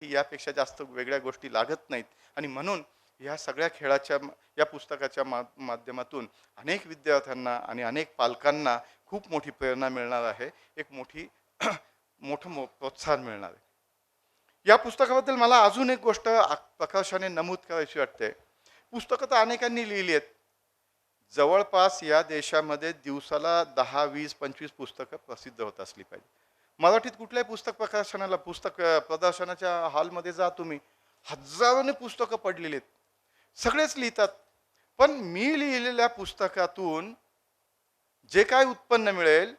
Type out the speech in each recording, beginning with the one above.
यापेक्षा जास्त वेगळ्या गोष्टी लागत नाहीत. आणि म्हणून ह्या सगळ्या खेळाच्या या पुस्तकाच्या माध्यमातून अनेक विद्यार्थ्यांना आणि अनेक पालकांना खूप मोठी प्रेरणा मिळणार आहे. एक मोठी मोठं प्रोत्साहन मिळणार आहे. या पुस्तकाबद्दल मला अजून एक गोष्ट प्रकर्षाने नमूद करायची वाटते. पुस्तकं तर अनेकांनी लिहिली आहेत. जवळपास या देशामध्ये दिवसाला 10, 20, 25 पुस्तकं प्रसिद्ध होत असली पाहिजे. मराठीत कुठल्याही पुस्तक प्रकाशनाला प्रदर्शनाच्या हॉलमध्ये जा तुम्ही, हजारोने पुस्तकं पडलेली आहेत. सगळेच लिहितात. पण मी लिहिलेल्या पुस्तकातून जे काय उत्पन्न मिळेल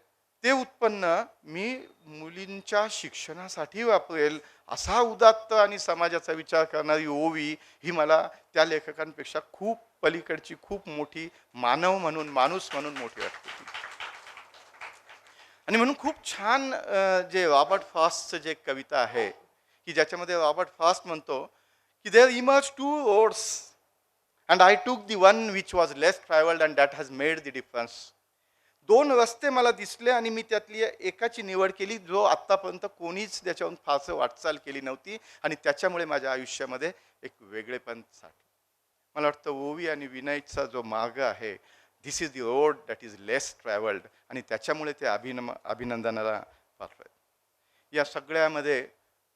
ते उत्पन्न मी मुलींच्या शिक्षणासाठी वापरेल, असा उदात्त आणि समाजाचा विचार करणारी ओवी ही मला त्या लेखकांपेक्षा खूप पलीकडची, खूप मोठी मानव म्हणून, माणूस म्हणून मोठी वाटते. आणि म्हणून खूप छान जे रॉबर्ट फ्रॉस्टचं जे कविता आहे, की ज्याच्यामध्ये रॉबर्ट फ्रॉस्ट म्हणतो की there emerge two roads and I took the one which was less travelled and that has made the difference. दोन रस्ते मला दिसले आणि मी त्यातली एकाची निवड केली, जो आत्तापर्यंत कोणीच त्याच्यावरून फारसं वाटचाल केली नव्हती, आणि त्याच्यामुळे माझ्या आयुष्यामध्ये एक वेगळेपण साठलं. मला वाटतं ओवी आणि विनयचा जो मार्ग आहे, this is the road that is less travelled, आणि त्याच्यामुळे ते अभिनंदनाला पात्र आहेत. या सगळ्यामध्ये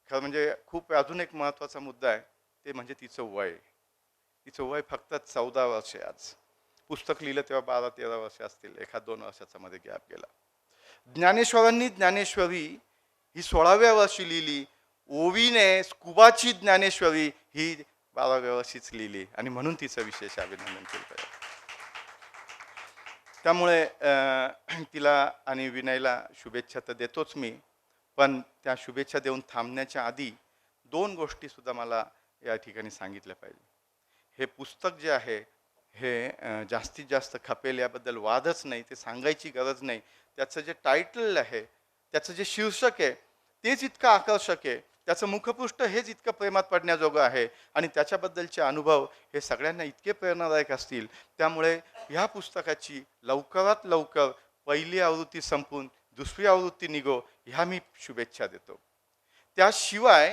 खरं म्हणजे खूप अजून एक महत्त्वाचा मुद्दा आहे, ते म्हणजे तिचं वय. तिचं वय फक्त 14 वर्षे. आज पुस्तक लिहिलं तेव्हा 12-13 वर्ष असतील, 1-2 वर्षाचा मध्ये गॅप गेला. ज्ञानेश्वरांनी ज्ञानेश्वरी ही 16व्या वर्षी लिहिली. ओवीने स्कुबाची ज्ञानेश्वरी ही 12व्या वर्षीच लिहिली, आणि म्हणून तिचं विशेष अभिनंदन केलं पाहिजे. त्यामुळे तिला आणि विनयला शुभेच्छा तर देतोच मी, पण त्या शुभेच्छा देऊन थांबण्याच्या आधी 2 गोष्टी सुद्धा मला या ठिकाणी सांगितल्या पाहिजे. हे पुस्तक जे आहे हे जास्तीत जास्त खपेल याबद्दल वादच नाही, ते सांगायची गरज नाही. त्याचं जे टायटल आहे, त्याचं जे शीर्षक आहे, तेच इतकं आकर्षक आहे, त्याचं मुखपृष्ठ हेच इतकं प्रेमात पडण्याजोगं आहे, आणि त्याच्याबद्दलचे अनुभव हे सगळ्यांना इतके प्रेरणादायक असतील. त्यामुळे ह्या पुस्तकाची लवकरात लवकर पहिली आवृत्ती संपून दुसरी आवृत्ती निघो, ह्या मी शुभेच्छा देतो. त्याशिवाय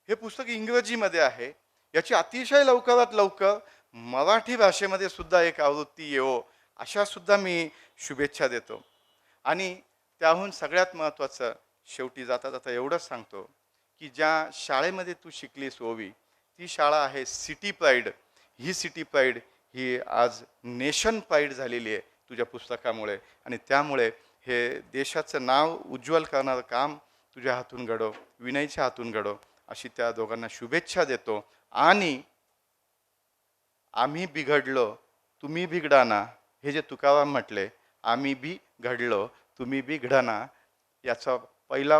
हे पुस्तक इंग्रजीमध्ये आहे, याची अतिशय लवकरात लवकर मराठी भाषेमध्ये सुद्धा एक आवृत्ती येवो, अशा सुद्धा मी शुभेच्छा देतो. आणि त्याहून सगळ्यात महत्त्वाचं, शेवटी जाता जाता एवढंच सांगतो की ज्या शाळेमध्ये तू शिकलीस ओवी, ती शाळा आहे सिटी प्राईड. ही सिटी प्राईड ही आज नेशन प्राईड झालेली आहे तुझ्या पुस्तकामुळे, आणि त्यामुळे हे देशाचं नाव उज्ज्वल करणारं काम तुझ्या हातून घडो, विनयच्या हातून घडो, अशी त्या दोघांना शुभेच्छा देतो. आणि आम्ही बिघडलो तुम्ही बिघडाना, हे जे तुकाराम म्हटले, आम्ही बी घडलो तुम्ही बी घडाना, याचा पहिला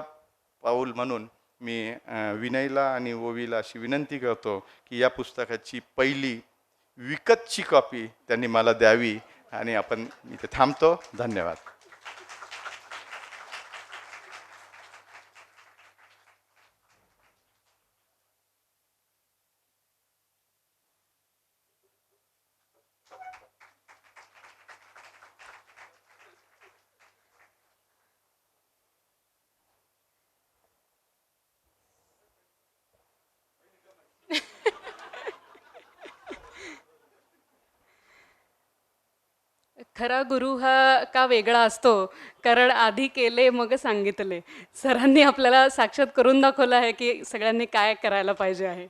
पाऊल म्हणून मी विनयला आणि ओवीला अशी विनंती करतो की या पुस्तकाची पहिली विकतची कॉपी त्यांनी मला द्यावी. आणि आपण इथे थांबतो. धन्यवाद. खरा गुरु हा का वेगळा असतो, कारण आधी केले मग सांगितले. सरांनी आपल्याला साक्षात करून दाखवलं आहे की सगळ्यांनी काय करायला पाहिजे आहे.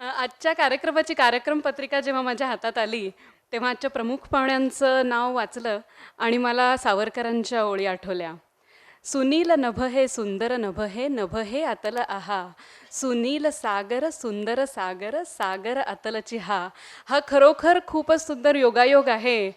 आजच्या कार्यक्रमाची कार्यक्रम पत्रिका जेव्हा माझ्या हातात आली, तेव्हा आजच्या प्रमुख पाहुण्यांचं नाव वाचलं आणि मला सावरकरांच्या ओळी आठवल्या. सुनील नभ हे सुंदर नभ हे नभ हे अतल आहा, सुनील सागर सुंदर सागर सागर अतलची हा. हा खरोखर खूपच सुंदर योगायोग आहे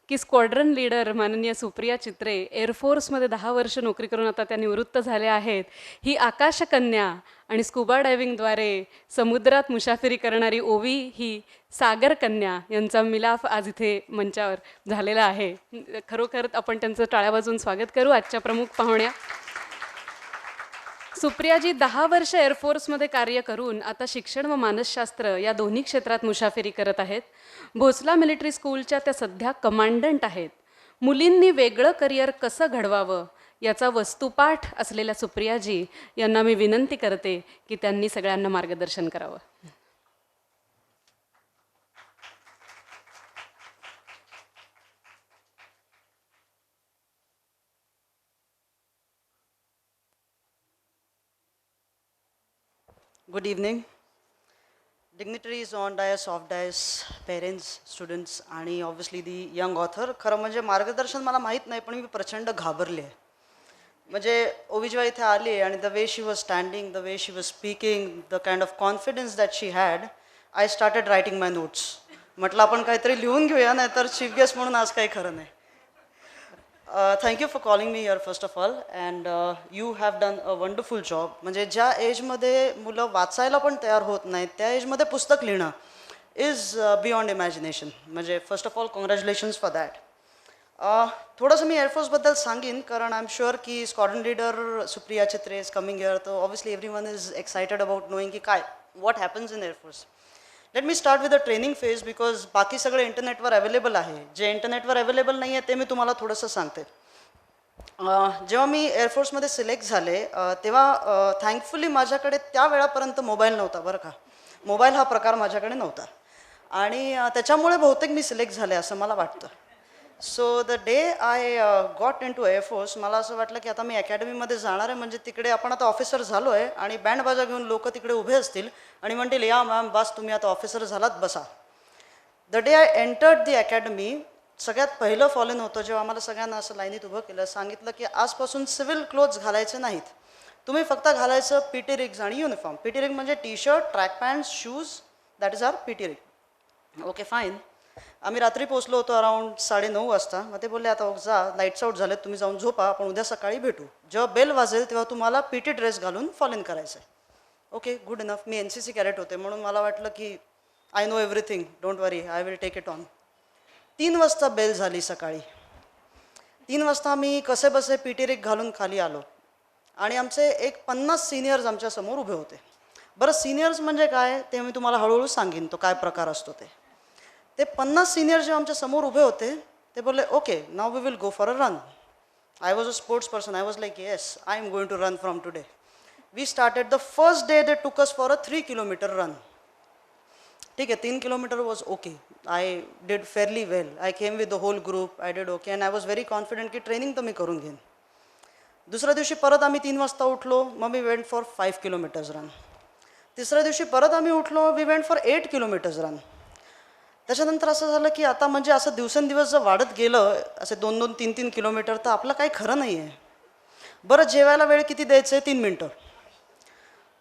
की स्क्वॉड्रन लीडर माननीय सुप्रिया चित्रे एअरफोर्समध्ये 10 वर्ष नोकरी करून आता त्या निवृत्त झाल्या आहेत. ही आकाशकन्या आणि स्कुबा डायव्हिंगद्वारे समुद्रात मुसाफिरी करणारी ओवी ही सागर कन्या यांचा मिलाफ आज इथे मंचावर झालेला आहे. खरोखर आपण त्यांचं टाळ्या वाजवून स्वागत करू. आजच्या प्रमुख पाहुण्या सुप्रियाजी 10 वर्ष एअरफोर्समध्ये कार्य करून आता शिक्षण व मानसशास्त्र या दोन्ही क्षेत्रात मुसाफिरी करत आहेत. भोसला मिलिटरी स्कूलच्या त्या सध्या कमांडंट आहेत. मुलींनी वेगळं करिअर कसं घडवावं याचा वस्तुपाठ असलेल्या सुप्रियाजी यांना मी विनंती करते की त्यांनी सगळ्यांना मार्गदर्शन करावं. Good evening. Dignitaries on dais, off dais, parents, students आणि ऑब्व्हियसली दी यंग ऑथर. खरं म्हणजे मार्गदर्शन मला माहीत नाही, पण मी प्रचंड घाबरले. म्हणजे ओविजवा इथे आली आणि the way she was standing, the way she was speaking, the kind of confidence that she had, I started writing my notes. म्हटलं आपण काहीतरी लिहून घेऊया, नाही तर चीफ गेस्ट म्हणून आज काही खरं नाही. Thank you for calling me here first of all, and you have done a wonderful job. म्हणजे ज्या एजमध्ये मुलं वाचायला पण तयार होत नाहीत, त्या एजमध्ये पुस्तक लिहिणं इज बियॉन्ड इमॅजिनेशन. म्हणजे first of all congratulations for that. थोडंसं मी एअरफोर्सबद्दल सांगेन, कारण आय एम शुअर की squadron leader Supriya Chitre is coming here, तर obviously everyone is excited about knowing की काय what happens in air force. Let me start with the training phase, because बाकी सगळे इंटरनेटवर अवेलेबल आहे. जे इंटरनेटवर अवेलेबल नाही आहे ते मी तुम्हाला थोडंसं सांगते. जेव्हा मी एअरफोर्समध्ये सिलेक्ट झाले तेव्हा थँकफुली माझ्याकडे त्या वेळापर्यंत मोबाईल नव्हता बरं का. मोबाईल हा प्रकार माझ्याकडे नव्हता आणि त्याच्यामुळे बहुतेक मी सिलेक्ट झाले असं मला वाटतं. So the day I got into air force, मला असं वाटलं की आता मी अकॅडमीमध्ये जाणार आहे, म्हणजे तिकडे आपण आता ऑफिसर झालो आहे आणि बँड बाजा घेऊन लोक तिकडे उभे असतील आणि म्हणतील या मॅम बस तुम्ही आता ऑफिसर झालात बसा. The day I entered the academy, सगळ्यात पहिलं फॉलो इन होतं जेव्हा आम्हाला सगळ्यांना असं लाईनीत उभं केलं, सांगितलं की आजपासून सिव्हिल क्लोथ्स घालायचे नाहीत, तुम्ही फक्त घालायचं पीटी रिग्स आणि युनिफॉर्म. पीटी रिग म्हणजे T shirt, track pant, shoes, that is our PT rig. Okay fine. आम्ही रात्री पोचलो होतो अराउंड 9:30 वाजता. मग ते बोलले आता जा लाईट्स आउट झालेत, तुम्ही जाऊन झोपा, आपण उद्या सकाळी भेटू. जेव्हा बेल वाजेल तेव्हा तुम्हाला पीटी ड्रेस घालून फॉलो इन करायचं आहे. Okay good enough. मी NCC कॅडेट होते म्हणून मला वाटलं की I know everything, don't worry, I will take it on. 3 वाजता बेल झाली सकाळी. 3 वाजता मी कसे बसे पीटी रिग घालून खाली आलो आणि आमचे एक 50 सिनियर्स आमच्या समोर उभे होते. बरं सिनियर्स म्हणजे काय ते मी तुम्हाला हळूहळू सांगेन, तो काय प्रकार असतो ते. ते 50 सिनियर्स जेव्हा आमच्या समोर उभे होते ते बोलले okay now we will go for a run. I was a sports person, I was like yes I am going to run from today. We started the first day they took us for a 3 kilometre run. ठीक आहे 3 kilometre was okay, I did fairly well, I came with the whole group, I did okay and I was very confident की training तर मी करून घेईन. दुसऱ्या दिवशी परत आम्ही 3 वाजता उठलो, मग मी वेंट फॉर 5 किलोमीटर्स रन. तिसऱ्या दिवशी परत आम्ही उठलो, we went for 8 kilometres run. त्याच्यानंतर असं झालं की आता म्हणजे असं दिवसेंदिवस जर वाढत गेलं असे 2-2, 3-3 किलोमीटर तर आपलं काही खरं नाही आहे. बरं जेवायला वेळ किती द्यायचं आहे? 3 मिनटं.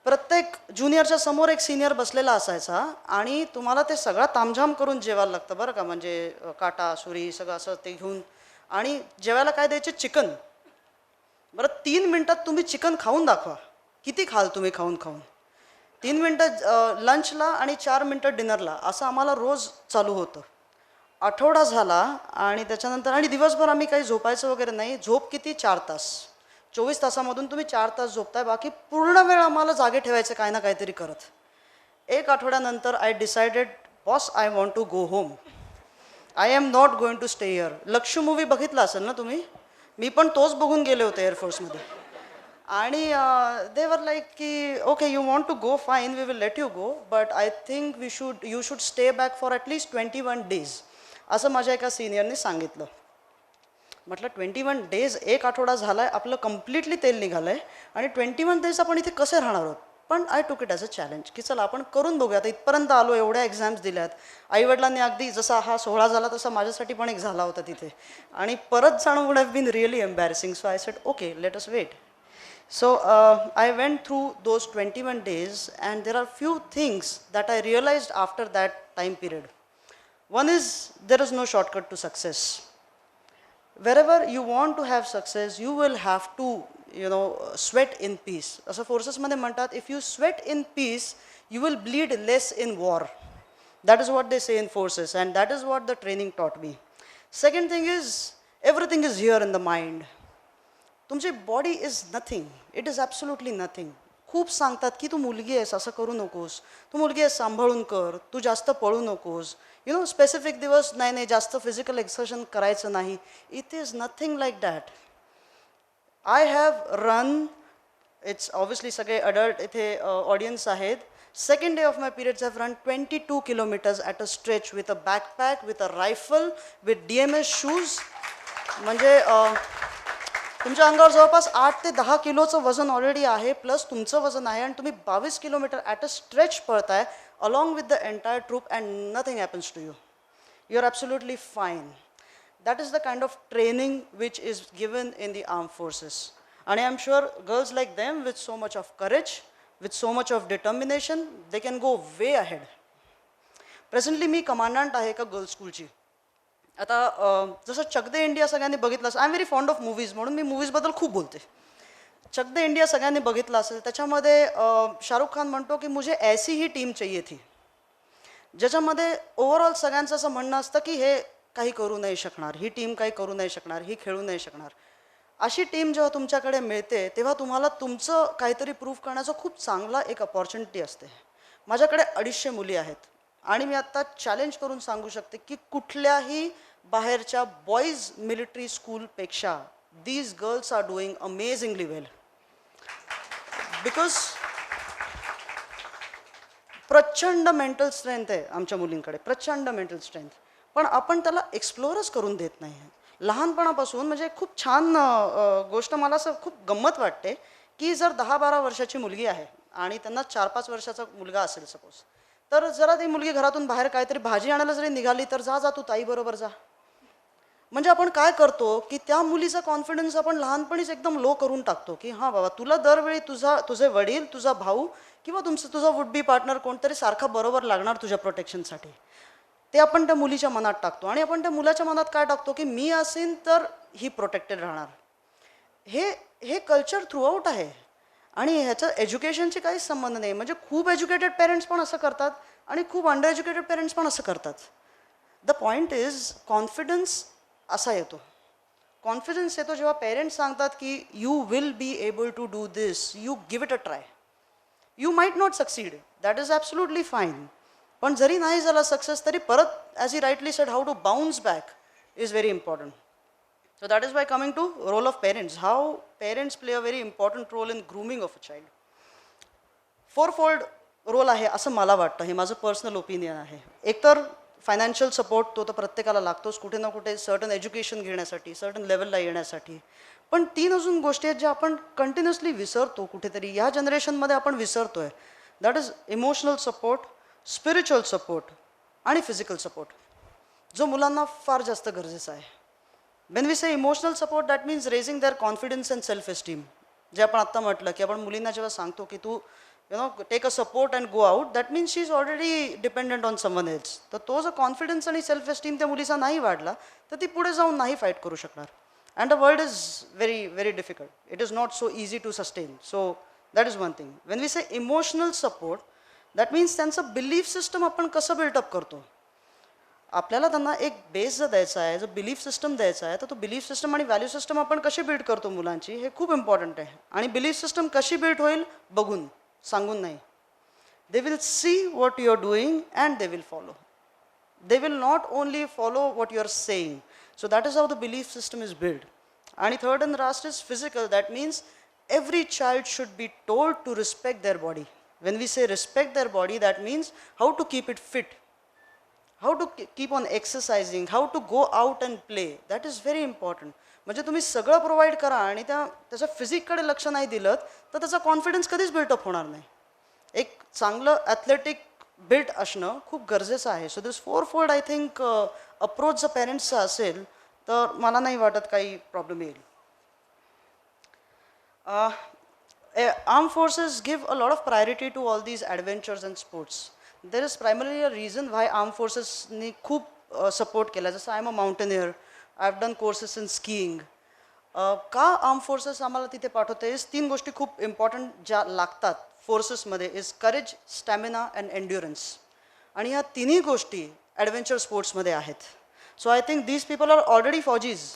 प्रत्येक ज्युनियरच्या समोर एक सिनियर बसलेला असायचा आणि तुम्हाला ते सगळं तामझाम करून जेवायला लागतं बरं का. म्हणजे काटा सुरी सगळं असं ते घेऊन, आणि जेवायला काय द्यायचे? चिकन. बरं 3 मिनटात तुम्ही चिकन खाऊन दाखवा, किती खाल तुम्ही खाऊन खाऊन. 3 मिनटं लंचला आणि 4 मिनटं डिनरला, असं आम्हाला रोज चालू होतं. आठवडा झाला आणि त्याच्यानंतर आणि दिवसभर आम्ही काही झोपायचं वगैरे नाही. झोप किती? 4 तास. 24 तासामधून तुम्ही 4 तास झोपताय, बाकी पूर्ण वेळ आम्हाला जागे ठेवायचे काय ना काहीतरी करत. एक आठवड्यानंतर I decided boss I want to go home, I am not going to stay here. Lakshya movie बघितला असेल ना तुम्ही, मी पण तोच बघून गेले होते एअरफोर्समध्ये. आणि दे वर लाईक की okay you want to go fine, we will let you go, but I think you should stay back for at least 21 days, असं माझ्या एका सिनियरने सांगितलं. म्हटलं 21 डेज, एक आठवडा झाला आहे, आपलं कम्प्लिटली तेल निघालं आहे आणि 21 डेज आपण इथे कसे राहणार आहोत. पण आय टूक इट ॲज अ चॅलेंज की चला आपण करून बघूया. आता इथपर्यंत आलो, एवढ्या एक्झाम्स दिल्यात, आईवडिलांनी अगदी जसा हा सोहळा झाला तसा माझ्यासाठी पण एक झाला होता तिथे, आणि परत जाणं would have been really embarrassing. So I said okay let us wait. So I went through those 21 days and there are few things that I realized after that time period. One is there is no shortcut to success. Wherever you want to have success, you will have to, sweat in peace. Asa forces मध्ये म्हणतात, if you sweat in peace, you will bleed less in war. That is what they say in forces and that is what the training taught me. Second thing is, everything is here in the mind. तुमची body is nothing, it is absolutely nothing. खूप सांगतात की तू मुलगी आहेस असं करू नकोस, तू मुलगी आहेस सांभाळून कर, तू जास्त पळू नकोस, स्पेसिफिक दिवस नाही जास्त फिजिकल एक्सर्शन करायचं नाही. It is nothing like that. I have run, it's obviously सगळे अडल्ट इथे ऑडियन्स आहेत. Second day of my periods have run 22 kilometres at a stretch with a backpack, with a rifle, with DMS shoes. म्हणजे तुमच्या अंगावर जवळपास 8 ते 10 किलोचं वजन ऑलरेडी आहे, प्लस तुमचं वजन आहे, आणि तुम्ही 22 किलोमीटर ॲट अ स्ट्रेच पळताय along with the entire troop, and nothing happens to you. You are absolutely fine. That is the kind of training which is given in the armed forces. And I am sure girls like them, with so much of courage, with so much of determination, they can go way ahead. Presently me commandant आहे एका girls स्कूलची. आता जसं चक दे India सगळ्यांनी बघितलं असेल, I am very fond of movies, म्हणून मी मूवीजबद्दल खूप बोलते. चक दे इंडिया सगळ्यांनी बघितलं असेल, त्याच्यामध्ये शाहरुख खान म्हणतो की मुझे ऐसी ही टीम चाहिए थी, ज्याच्यामध्ये ओव्हरऑल सगळ्यांचं असं म्हणणं असतं की हे काही करू नाही शकणार, ही टीम काही करू नाही शकणार, ही खेळू नाही शकणार. अशी टीम जेव्हा तुमच्याकडे मिळते तेव्हा तुम्हाला तुमचं काहीतरी प्रूव्ह करण्याचा खूप चांगला एक अपॉर्च्युनिटी असते. माझ्याकडे 250 मुली आहेत आणि मी आत्ता चॅलेंज करून सांगू शकते की कुठल्याही बाहेरच्या बॉईज मिलिटरी स्कूलपेक्षा these girls are doing amazingly well. Because प्रचंड मेंटल स्ट्रेंथ आहे आमच्या मुलींकडे, प्रचंड मेंटल स्ट्रेंथ, पण आपण त्याला एक्सप्लोरच करून देत नाही. लहानपणापासून म्हणजे खूप छान गोष्ट मला असं खूप गंमत वाटते की जर 10-12 वर्षाची मुलगी आहे आणि त्यांना 4-5 वर्षाचा मुलगा असेल सपोज, तर जरा ती मुलगी घरातून बाहेर काहीतरी भाजी आणायला जरी निघाली तर जा तू ताईबरोबर जा. म्हणजे आपण काय करतो की त्या मुलीचा कॉन्फिडन्स आपण लहानपणीच एकदम लो करून टाकतो की हां बाबा तुला दरवेळी तुझे वडील, तुझा भाऊ किंवा तुझा वुड बी पार्टनर कोणतरी सारखा बरोबर लागणार तुझ्या प्रोटेक्शनसाठी. ते आपण त्या मुलीच्या मनात टाकतो आणि आपण त्या मुलाच्या मनात काय टाकतो की मी असेन तर ही प्रोटेक्टेड राहणार. हे कल्चर थ्रूआउट आहे आणि ह्याचं एज्युकेशनशी काहीच संबंध नाही. म्हणजे खूप एज्युकेटेड पेरेंट्स पण असं करतात आणि खूप अंडर एज्युकेटेड पेरेंट्स पण असं करतात. द पॉईंट इज कॉन्फिडन्स असा येतो. कॉन्फिडन्स येतो जेव्हा पेरेंट्स सांगतात की you will be able to do this, you give it a try. You might not succeed, that is absolutely fine. पण जरी नाही झाला सक्सेस तरी परत, as he rightly said, how to bounce back is very important. So that is why coming to role of parents, how parents play a very important role in grooming of a child. Fourfold role आहे असं मला वाटतं, हे माझं personal opinion आहे. एकतर financial support, तो तर प्रत्येकाला लागतोच कुठे ना कुठे सर्टन एज्युकेशन घेण्यासाठी, सर्टन लेवलला येण्यासाठी. पण 3 अजून गोष्टी आहेत ज्या आपण कंटिन्युअसली विसरतो, कुठेतरी या जनरेशनमध्ये आपण विसरतोय. That is emotional support, spiritual support आणि फिजिकल सपोर्ट, जो मुलांना फार जास्त गरजेचा आहे. When we say emotional support, that means raising their confidence and self esteem. जे आपण आत्ता म्हटलं की आपण मुलींना जेव्हा सांगतो की तू take a support and go out, that means she is already dependent on someone else. तर तो जर कॉन्फिडन्स आणि सेल्फ एस्टीम त्या मुलीचा नाही वाढला तर ती पुढे जाऊन नाही फाईट करू शकणार. And the world is very very difficult. It is not so easy to sustain. So that is one thing. When we say emotional support, that means त्यांचं बिलीफ सिस्टम आपण कसं बिल्टअप करतो. आपल्याला त्यांना एक बेस जर द्यायचा आहे, जर बिलीफ सिस्टम द्यायचा आहे, तर तो बिलीफ सिस्टम आणि व्हॅल्यू सिस्टम आपण कशी बिल्ड करतो मुलांची, हे खूप इम्पॉर्टंट आहे. आणि बिलीफ सिस्टम कशी बिल्ड होईल बघून, सांगून नाही. They will see what you are doing and they will follow. They will not only follow what you are saying. So that is how the belief system is build. आणि third and last is physical. That means every child should be told to respect their body. When we say respect their body, that means how to keep it fit, how to keep on exercising, how to go out and play. That is very important. म्हणजे तुम्ही सगळं provide करा आणि त्याच्या फिजिककडे लक्ष नाही दिलं तर त्याचा कॉन्फिडन्स कधीच बिल्टअप होणार नाही. एक चांगलं ॲथलेटिक बिल्ट असणं खूप गरजेचं आहे. So this fourfold I think approach जर पेरेंट्सचा असेल तर मला नाही वाटत काही प्रॉब्लेम येईल. Armed forces give a lot of priority to all these adventures and sports. There is primarily a reason why armed forces ने खूप support केला. जसं I am a mountaineer, I have done courses in skiing. का armed forces आम्हाला तिथे पाठवते, 3 गोष्टी खूप इम्पॉर्टंट ज्या लागतात फोर्सेसमध्ये is courage, stamina and endurance. आणि ह्या 3ही गोष्टी ॲडव्हेंचर स्पोर्ट्समध्ये आहेत. So I think these people are already faujis.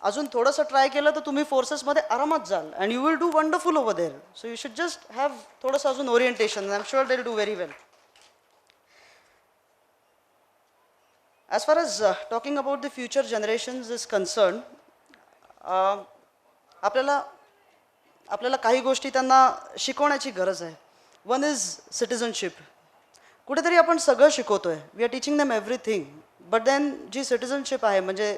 अजून थोडंसं ट्राय केलं तर तुम्ही फोर्सेसमध्ये आरामात जाल and you will do wonderful over there. So you should just have थोडंसं अजून orientation. I am sure they will do very well. As far as talking about the future generations is concern, आपल्याला आपल्याला काही गोष्टी त्यांना शिकवण्याची गरज आहे. One is citizenship. कुठेतरी आपण सगळं शिकवतोय, we are teaching them everything, but then जी सिटिझनशिप आहे म्हणजे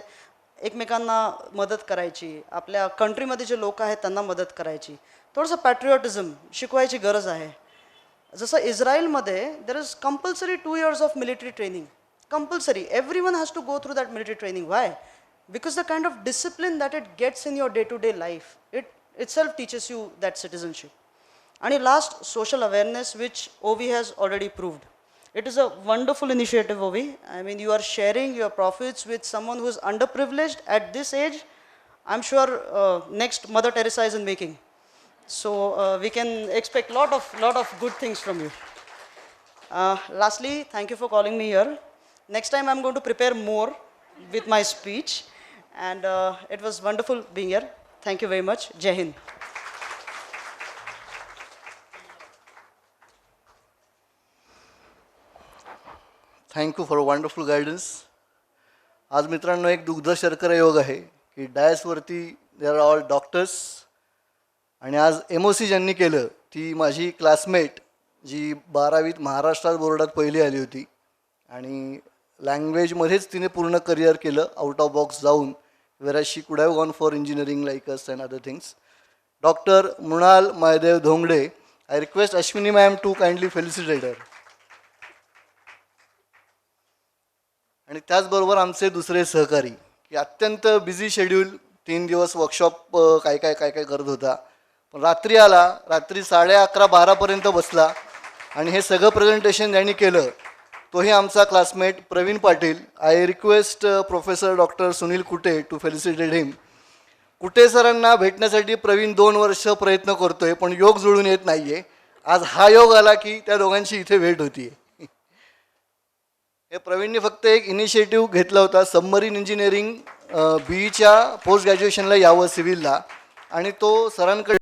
एकमेकांना मदत करायची, आपल्या कंट्रीमध्ये जे लोक आहेत त्यांना मदत करायची, थोडंसं पॅट्रिऑटिझम शिकवायची गरज आहे. जसं इस्रायलमध्ये there is compulsory 2 years of military training. Compulsory, everyone has to go through that military training. Why? Because the kind of discipline that it gets in your day to day life, it itself teaches you that citizenship. And last, social awareness, which OV has already proved. It is a wonderful initiative, OV. I mean, you are sharing your profits with someone who is underprivileged at this age. I'm sure next Mother Teresa is in making. So we can expect lot of good things from you. Lastly, thank you for calling me here. Next time I'm going to prepare more with my speech. And it was wonderful being here. Thank you very much. Jai Hind. Thank you for wonderful guidance. आज मित्रांनो एक दुग्ध शर्करा योग आहे की डायसवरती there are all doctors. आणि आज MOC ज्यांनी केलं ती माझी क्लासमेट जी 12वीत महाराष्ट्रात बोर्डात पहिली आली होती आणि लँग्वेजमध्येच तिने पूर्ण करिअर केलं आउट ऑफ बॉक्स जाऊन, whereas she could have gone for engineering like us and other things. Dr. Munal Mahadev Dhongde, I request Ashwini ma'am to kindly felicitate her. आणि त्याचबरोबर आमचे दुसरे सहकारी की अत्यंत बिझी शेड्यूल, 3 दिवस वर्कशॉप काय करत होता, पण रात्री आला, रात्री 11:30-12पर्यंत बसला आणि हे सगळं प्रेझेंटेशन ज्यांनी केलं तोही आमचा classmate Praveen Patil. I request professor doctor Sunil Kute to felicitate him. Kute सरांना भेटण्यासाठी प्रवीण 2 वर्ष प्रयत्न करतोय पण योग जुळून येत नाहीये. आज हा योग आला की त्या दोघांची इथे भेट होतीये. हे प्रवीणने फक्त एक इनिशिएटिव्ह घेतला होता, सबमरीन इंजिनिअरिंग BEच्या पोस्ट ग्रॅज्युएशनला यावं सिव्हिलला, आणि तो सरांकडे